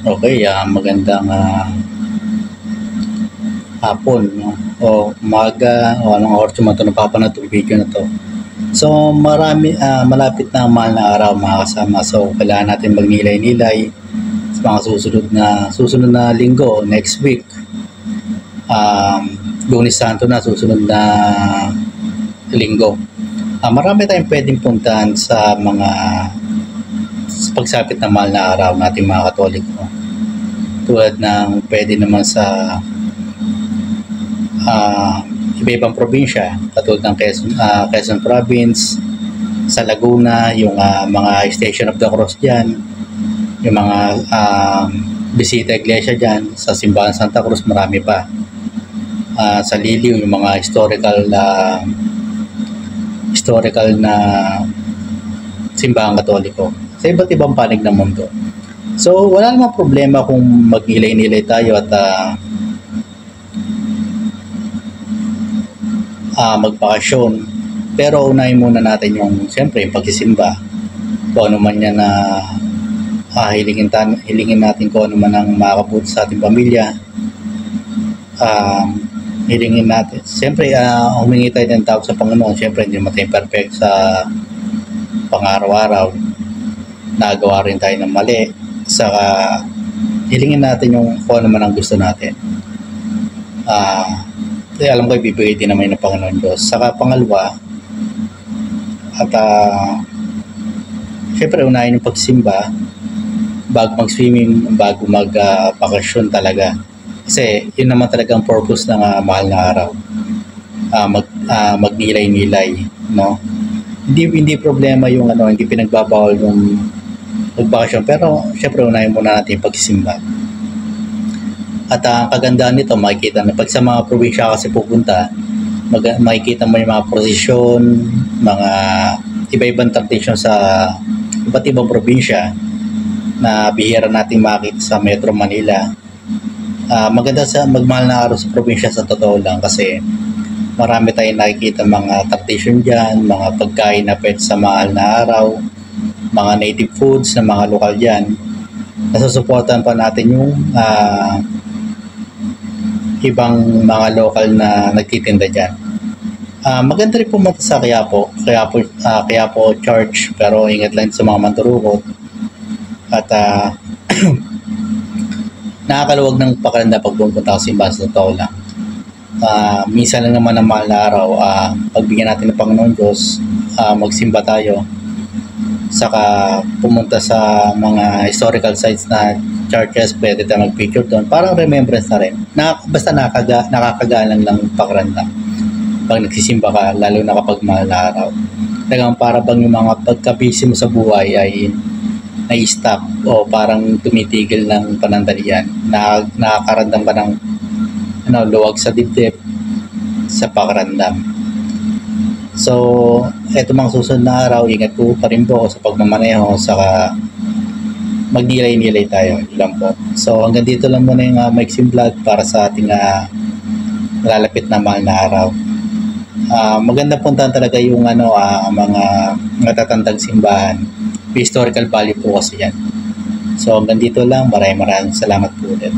Okay, magandang hapon, no? O umaga, o anong oras mo ito napapanood itong video na to. So, malapit na ang mahal na araw mga kasama. So, kailangan natin magnilay-nilay sa mga susunod na linggo, next week. Lunes Santo na, susunod na linggo. Marami tayong pwedeng puntahan sa pagsapit na mahal na araw nating mga Katoliko. Tulad ng pwede naman sa iba-ibang probinsya, katulad ng Quezon Province, sa Laguna, yung mga Station of the Cross dyan, yung mga bisita iglesia dyan, sa Simbahan Santa Cruz, marami pa. Sa Liliw, yung mga historical na simbahang Katoliko sa iba't ibang panig ng mundo. So, wala namang problema kung mag-nilay-nilay tayo at magbakasyon. Pero unahin muna natin yung, siyempre, yung pagsisimba. Kung ano man yan na hilingin natin, kung ano man ang makakabuti sa ating pamilya. Hilingin natin. Siyempre, humingi tayo ng tawag sa Panginoon. Siyempre, hindi naman tayo perfect sa pang-araw-araw. Nagawa rin tayo ng mali. Saka, hilingin natin yung kung ano man ang gusto natin. Alam ko, ibibigay din naman ng Panginoon Diyos. Saka, pangalawa, at siyempre, unahin yung pagsimba bago mag-swimming, bago mag-bakasyon talaga. Kasi yun naman talaga ang purpose ng mahal na araw. Magnilay-nilay, no? Hindi problema yung hindi pinagbabawal yung magbakasyon, pero syempre unahin muna natin yung pagsisimba. At ang kagandahan nito, makikita na pag sa mga probinsya kasi pupunta, makikita mo yung mga prosesyon, mga iba-ibang tradisyon sa iba't ibang probinsya na bihira nating makita sa Metro Manila. Maganda sa magmahal na araw sa probinsya sa totoo lang kasi marami tayong nakikita mga tradisyon dyan, mga pagkain na pwede sa mahal na araw, mga native foods na mga lokal dyan. Nasusuportahan pa natin yung ibang mga lokal na nagtitinda dyan. Maganda rin pumunta sa Quiapo Church, pero ingat lang sa mga mandurukot. At nakakaluwag ng pakiramdam pag pumunta sa simbahan sa totoo lang. Minsan lang naman ang mahal na araw, pagbigyan natin ng Panginoon Diyos, magsimba tayo, saka pumunta sa mga historical sites na churches, pwede tayo mag-picture doon, parang remembrance na rin. Basta nakakagaan lang ng pakiramdam pag nagsisimba ka, lalo na kapag mahal na araw. Talagang para bang yung mga pagka-busy mo sa buhay ay na-stop o parang tumitigil ng panandalian. Nakakaramdam ka ng luwag sa dibdib, sa pakiramdam. So, eto mga susunod na araw, ingat po pa rin po sa pagmamaneho, saka magnilay-nilay tayo. Ilan po. So, hanggang dito lang muna yung maiksing vlog para sa ating malalapit na mahal na araw. Maganda puntahan talaga yung mga natatandang simbahan. Historical value po kasi yan. So, hanggang dito lang. Maraming salamat po ulit.